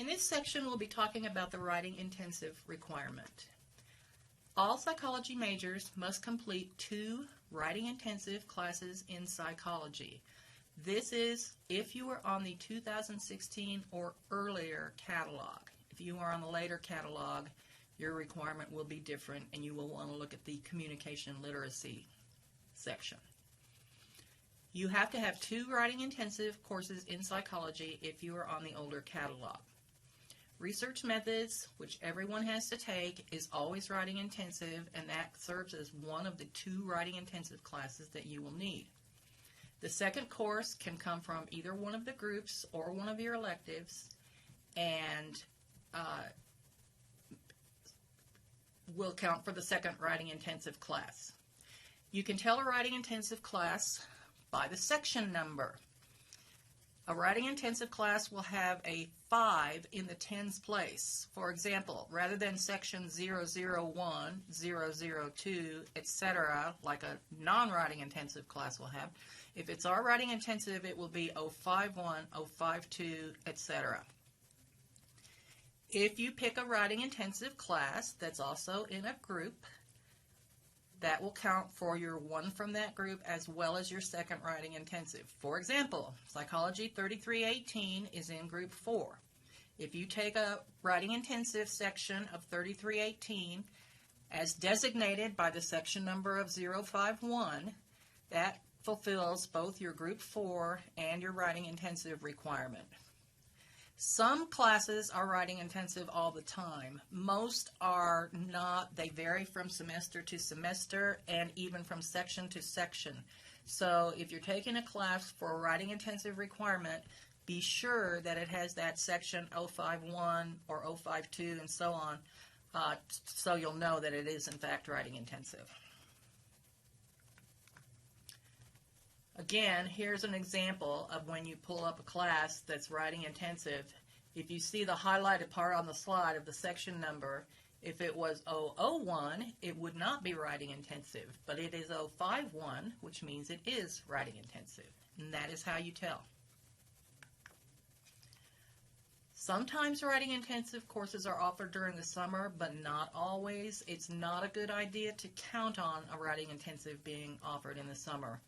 In this section, we'll be talking about the writing intensive requirement. All psychology majors must complete 2 writing intensive classes in psychology. This is if you are on the 2016 or earlier catalog. If you are on the later catalog, your requirement will be different and you will want to look at the communication literacy section. You have to have 2 writing intensive courses in psychology if you are on the older catalog. Research methods, which everyone has to take, is always writing intensive, and that serves as one of the 2 writing intensive classes that you will need. The second course can come from either one of the groups or one of your electives, and will count for the second writing intensive class. You can tell a writing intensive class by the section number. A writing intensive class will have a 5 in the tens place. For example, rather than section 001, 002, etc., like a non-writing intensive class will have, if it's our writing intensive, it will be 051, 052, etc. If you pick a writing intensive class that's also in a group, that will count for your 1 from that group as well as your second writing intensive. For example, Psychology 3318 is in group 4. If you take a writing intensive section of 3318 as designated by the section number of 051, that fulfills both your group 4 and your writing intensive requirement. Some classes are writing intensive all the time. Most are not. They vary from semester to semester and even from section to section. So if you're taking a class for a writing intensive requirement, be sure that it has that section 051 or 052 and so on, so you'll know that it is in fact writing intensive. Again, here's an example of when you pull up a class that's writing intensive. If you see the highlighted part on the slide of the section number, if it was 001, it would not be writing intensive, but it is 051, which means it is writing intensive, and that is how you tell. Sometimes writing intensive courses are offered during the summer, but not always. It's not a good idea to count on a writing intensive being offered in the summer.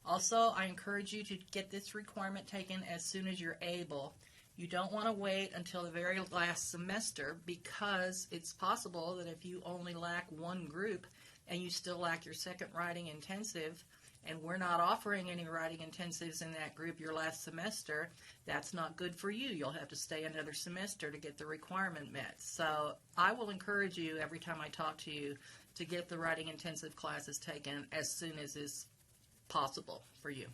Also, I encourage you to get this requirement taken as soon as you're able. You don't want to wait until the very last semester, because it's possible that if you only lack 1 group and you still lack your second writing intensive, and we're not offering any writing intensives in that group your last semester, that's not good for you. You'll have to stay another semester to get the requirement met. So I will encourage you every time I talk to you to get the writing intensive classes taken as soon as is possible for you.